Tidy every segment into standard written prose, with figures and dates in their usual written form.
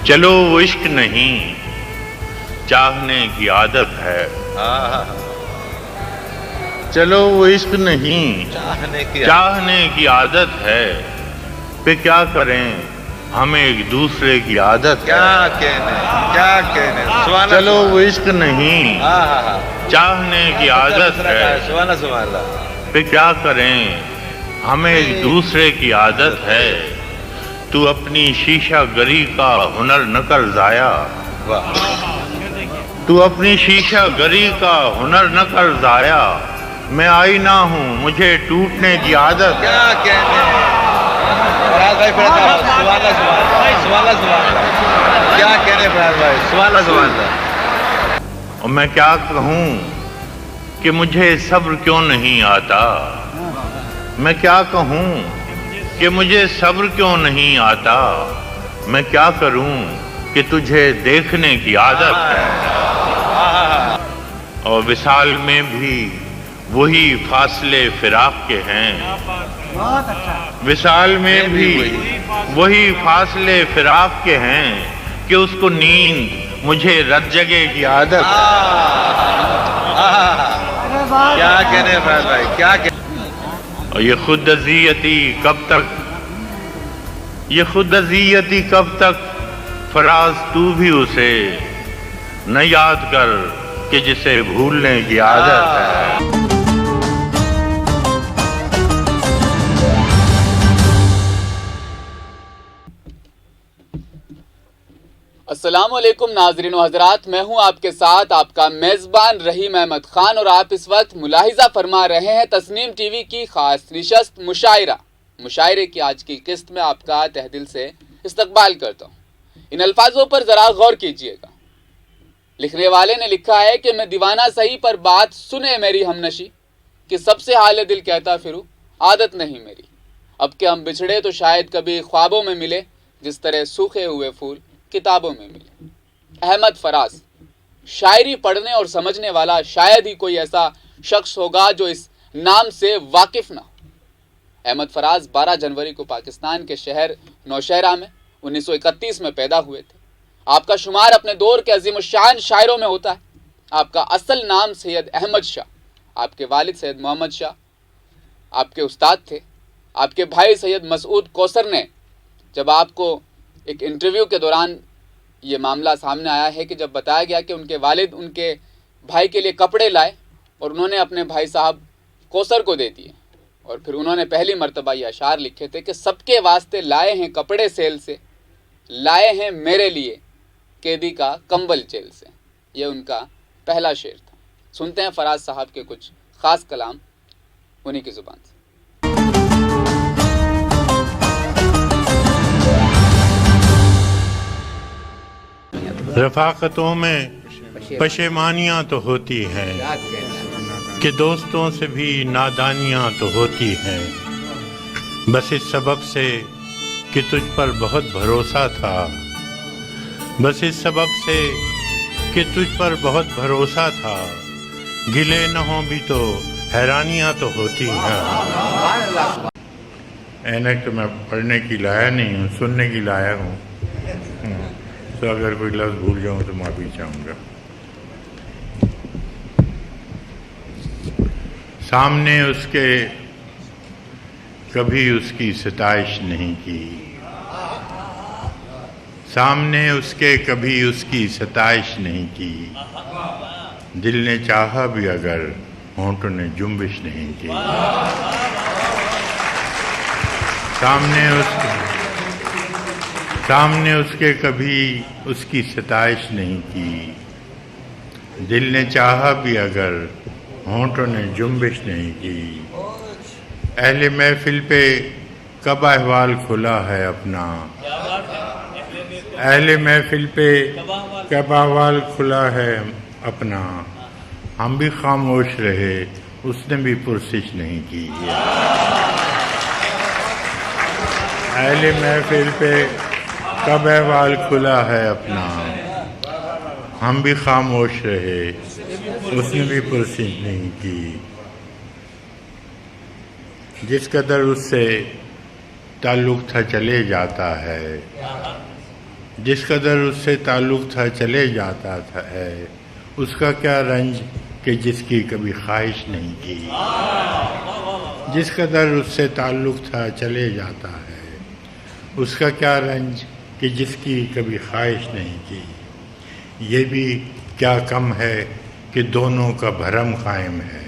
چلو وہ عشق نہیں چاہنے کی عادت ہے، چلو وہ عشق نہیں چاہنے کی عادت ہے، پہ کیا کریں ہمیں ایک دوسرے کی عادت ہے، کیا کہنے چلو وہ عشق نہیں چاہنے کی عادت ہے، پہ کیا کریں ہمیں ایک دوسرے کی عادت ہے، تو اپنی شیشہ گری کا ہنر نہ کر ضائع، تو اپنی شیشہ گری کا ہنر نہ کر ضائع، میں آئینہ ہوں مجھے ٹوٹنے کی عادت ہے۔ کیا کہنے فراز بھائی کیا کہنے فراز بھائی سوال اور میں کیا کہوں کہ مجھے صبر کیوں نہیں آتا، میں کیا کہوں کہ مجھے صبر کیوں نہیں آتا، میں کیا کروں کہ تجھے دیکھنے کی عادت ہے، اور وصال میں بھی وہی فاصلے فراق کے ہیں، وصال میں بھی وہی فاصلے فراق کے ہیں کہ اس کو نیند مجھے رت جگے کی عادت کیا کہنے فراز بھائی کیا کہنے۔ اور یہ خود اذیتی کب تک، یہ خود اذیتی کب تک، فراز تو بھی اسے نہ یاد کر کہ جسے بھولنے کی عادت ہے۔ السلام علیکم ناظرین و حضرات، میں ہوں آپ کے ساتھ آپ کا میزبان رحیم احمد خان، اور آپ اس وقت ملاحظہ فرما رہے ہیں تسنیم ٹی وی کی خاص نشست مشاعرے کی آج کی قسط میں آپ کا تہ دل سے استقبال کرتا ہوں۔ ان الفاظوں پر ذرا غور کیجئے گا۔ لکھنے والے نے لکھا ہے کہ میں دیوانہ سہی پر بات سنے میری ہمنشی، کہ سب سے حال دل کہتا پھروں عادت نہیں میری، اب کہ ہم بچھڑے تو شاید کبھی خوابوں میں ملے، جس طرح سوکھے ہوئے پھول کتابوں میں ملے۔ احمد فراز، شاعری پڑھنے اور سمجھنے والا شاید ہی کوئی ایسا شخص ہوگا جو اس نام سے واقف نہ ہو۔ احمد فراز 12 جنوری کو پاکستان کے شہر نوشہرہ میں 1931 میں پیدا ہوئے تھے۔ آپ کا شمار اپنے دور کے عظیم الشان شاعروں میں ہوتا ہے۔ آپ کا اصل نام سید احمد شاہ، آپ کے والد سید محمد شاہ آپ کے استاد تھے۔ آپ کے بھائی سید مسعود کوثر نے، جب آپ کو ایک انٹرویو کے دوران یہ معاملہ سامنے آیا ہے کہ جب بتایا گیا کہ ان کے والد ان کے بھائی کے لیے کپڑے لائے اور انہوں نے اپنے بھائی صاحب کوثر کو دے دیے، اور پھر انہوں نے پہلی مرتبہ یہ اشعار لکھے تھے کہ سب کے واسطے لائے ہیں کپڑے سیل سے، لائے ہیں میرے لیے قیدی کا کمبل جیل سے، یہ ان کا پہلا شعر تھا۔ سنتے ہیں فراز صاحب کے کچھ خاص کلام انہی کی زبان سے۔ رفاقتوں میں پشیمانیاں تو ہوتی ہیں کہ دوستوں سے بھی نادانیاں تو ہوتی ہیں، بس اس سبب سے کہ تجھ پر بہت بھروسہ تھا، بس اس سبب سے کہ تجھ پر بہت بھروسہ تھا، گلے نہ ہوں بھی تو حیرانیاں تو ہوتی ہیں۔ اینک تو میں پڑھنے کی لایا نہیں ہوں، سننے کی لایا ہوں، تو اگر کوئی لفظ بھول جاؤں تو معافی چاہوں گا۔ سامنے اس کے کبھی اس کی ستائش نہیں کی، سامنے اس کے کبھی اس کی ستائش نہیں کی، دل نے چاہا بھی اگر ہونٹوں نے جنبش نہیں کی، سامنے اس کے کبھی اس کی ستائش نہیں کی، دل نے چاہا بھی اگر ہونٹوں نے جنبش نہیں کی، اہل محفل پہ کب احوال کھلا ہے اپنا، اہل محفل پہ کب احوال کھلا ہے اپنا، ہم بھی خاموش رہے اس نے بھی پرسش نہیں کی، اہل محفل پہ کب احوال کھلا ہے اپنا، ہم بھی خاموش رہے اس نے بھی پرسش نہیں کی، جس قدر اس سے تعلق تھا چلے جاتا ہے، جس قدر اس سے تعلق تھا چلے جاتا ہے، اس کا کیا رنج کہ جس کی کبھی خواہش نہیں کی۔ جس قدر اس سے تعلق تھا چلے جاتا ہے، اس کا کیا رنج کہ جس کی کبھی خواہش نہیں کی۔ یہ بھی کیا کم ہے کہ دونوں کا بھرم قائم ہے۔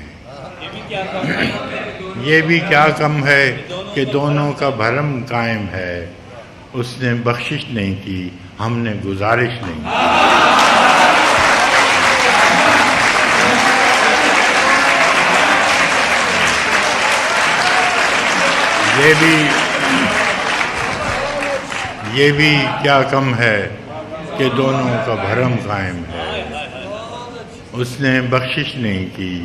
یہ بھی کیا کم ہے کہ دونوں کا بھرم قائم ہے۔ اس نے بخشش نہیں کی، ہم نے گزارش نہیں کی۔ یہ بھی کیا کم ہے کہ دونوں کا بھرم قائم ہے۔ اس نے بخشش نہیں کی،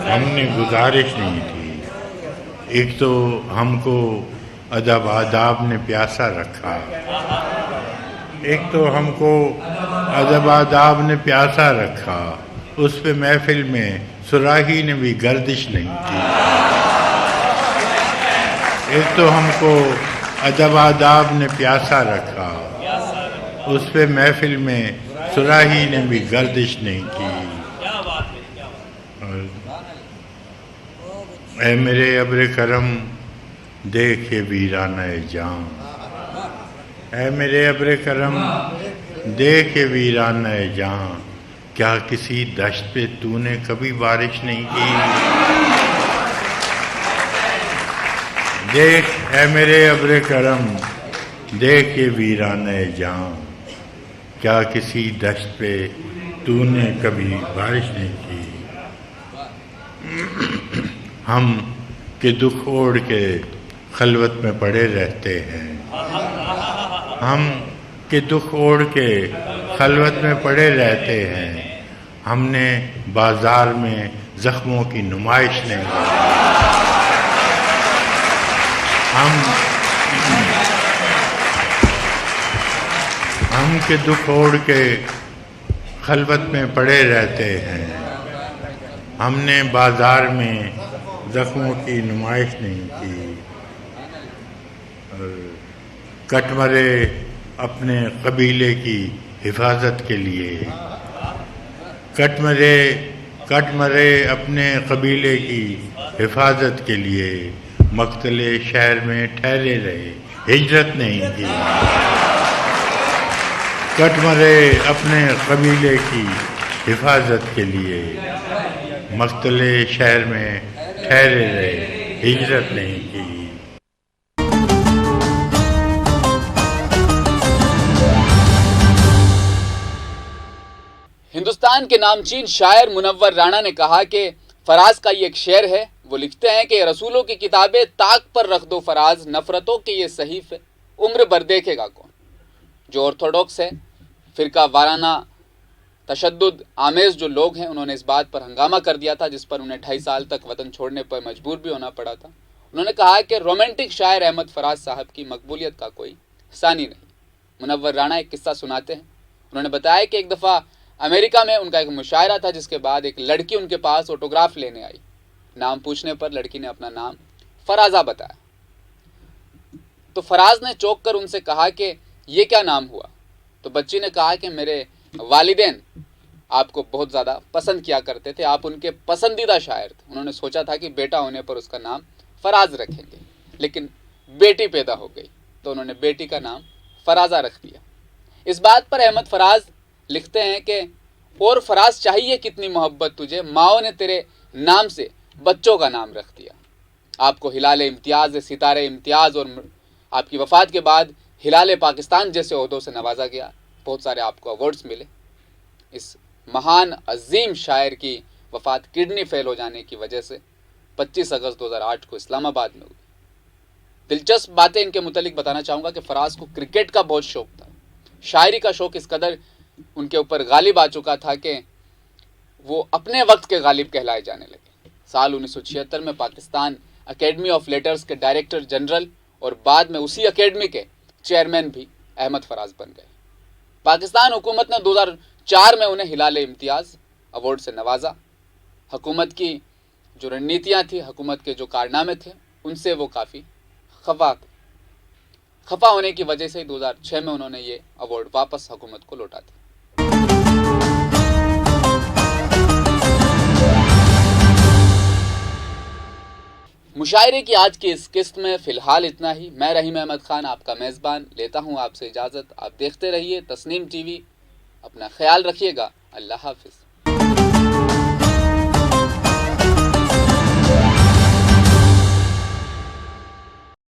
ہم نے گزارش نہیں کی۔ ایک تو ہم کو ادب آداب نے پیاسا رکھا، ادب آداب نے پیاسا رکھا، اس پہ محفل میں صراحی نے بھی گردش نہیں کی۔ ایک تو ہم کو ادب آداب نے پیاسا رکھا، اس پہ محفل میں صراحی نے بھی گردش نہیں کی۔ اے میرے ابر کرم دیکھ ویرانہ جاں، اے میرے ابر کرم دیکھ ویرانہ جاں، کیا کسی دشت پہ تو نے کبھی بارش نہیں کی؟ دیکھ اے میرے ابر کرم دیکھ ویرانہ جاں، کیا کسی دشت پہ تو نے کبھی بارش نہیں کی؟ ہم کہ دکھ اوڑھ کے خلوت میں پڑے رہتے ہیں، ہم کہ دکھ اوڑھ کے خلوت میں پڑے رہتے ہیں، ہم نے بازار میں زخموں کی نمائش نہیں کی۔ ہم کہ دکھ اوڑھ کے خلوت میں پڑے رہتے ہیں، ہم نے بازار میں زخموں کی نمائش نہیں کی۔ کٹ مرے اپنے قبیلے کی حفاظت کے لیے، کٹ مرے اپنے قبیلے کی حفاظت کے لیے، مقتل شہر میں ٹھہرے رہے، ہجرت نہیں کی۔ کٹ مرے اپنے قبیلے کی حفاظت کے لیے، مقتل شہر میں ٹھہرے رہے، ہجرت نہیں کی۔ ہندوستان کے نامچین شاعر منور رانا نے کہا کہ فراز کا یہ ایک شعر ہے۔ وہ لکھتے ہیں کہ رسولوں کی کتابیں طاق پر رکھ دو فراز، نفرتوں کے یہ صحیفے عمر بھر دیکھے گا کون۔ جو آرتھوڈاکس ہے، فرقہ وارانہ تشدد آمیز جو لوگ ہیں، انہوں نے اس بات پر ہنگامہ کر دیا تھا، جس پر انہیں 2.5 سال تک وطن چھوڑنے پر مجبور بھی ہونا پڑا تھا۔ انہوں نے کہا کہ رومانٹک شاعر احمد فراز صاحب کی مقبولیت کا کوئی ثانی نہیں۔ منور رانا ایک قصہ سناتے ہیں۔ انہوں نے بتایا کہ ایک دفعہ امریکہ میں ان کا ایک مشاعرہ تھا، جس کے بعد ایک لڑکی ان کے پاس آٹوگراف لینے آئی۔ نام پوچھنے پر لڑکی نے اپنا نام فرازہ بتایا، تو فراز نے چونک کر ان سے کہا کہ یہ کیا نام ہوا؟ تو بچی نے کہا کہ میرے والدین آپ کو بہت زیادہ پسند کیا کرتے تھے، آپ ان کے پسندیدہ شاعر تھے۔ انہوں نے سوچا تھا کہ بیٹا ہونے پر اس کا نام فراز رکھیں گے، لیکن بیٹی پیدا ہو گئی تو انہوں نے بیٹی کا نام فرازہ رکھ دیا۔ اس بات پر احمد فراز لکھتے ہیں کہ اور فراز چاہیے کتنی محبت تجھے، ماؤں نے تیرے نام سے بچوں کا نام رکھ دیا۔ آپ کو ہلال امتیاز، ستارے امتیاز اور آپ کی وفات کے بعد ہلال پاکستان جیسے عہدوں سے نوازا گیا، بہت سارے آپ کو ایوارڈز ملے۔ اس مہان عظیم شاعر کی وفات کڈنی فیل ہو جانے کی وجہ سے 25 اگست 2008 کو اسلام آباد میں ہوئی۔ دلچسپ باتیں ان کے متعلق بتانا چاہوں گا کہ فراز کو کرکٹ کا بہت شوق تھا۔ شاعری کا شوق اس قدر ان کے اوپر غالب آ چکا تھا کہ وہ اپنے وقت کے غالب کہلائے جانے لگے۔ سال 1976 میں پاکستان اکیڈمی آف لیٹرز کے ڈائریکٹر جنرل اور بعد میں اسی اکیڈمی کے چیئرمین بھی احمد فراز بن گئے۔ پاکستان حکومت نے 2004 میں انہیں ہلال امتیاز ایوارڈ سے نوازا۔ حکومت کی جو رننیتیاں تھیں، حکومت کے جو کارنامے تھے، ان سے وہ کافی خفا تھے۔ خفا ہونے کی وجہ سے 2006 میں انہوں نے یہ ایوارڈ واپس حکومت کو لوٹا دیا۔ مشاعرے کی آج کی اس قسط میں فی الحال اتنا ہی۔ میں رحیم احمد خان آپ کا میزبان لیتا ہوں آپ سے اجازت۔ آپ دیکھتے رہیے تسنیم ٹی وی، اپنا خیال رکھیے گا۔ اللہ حافظ۔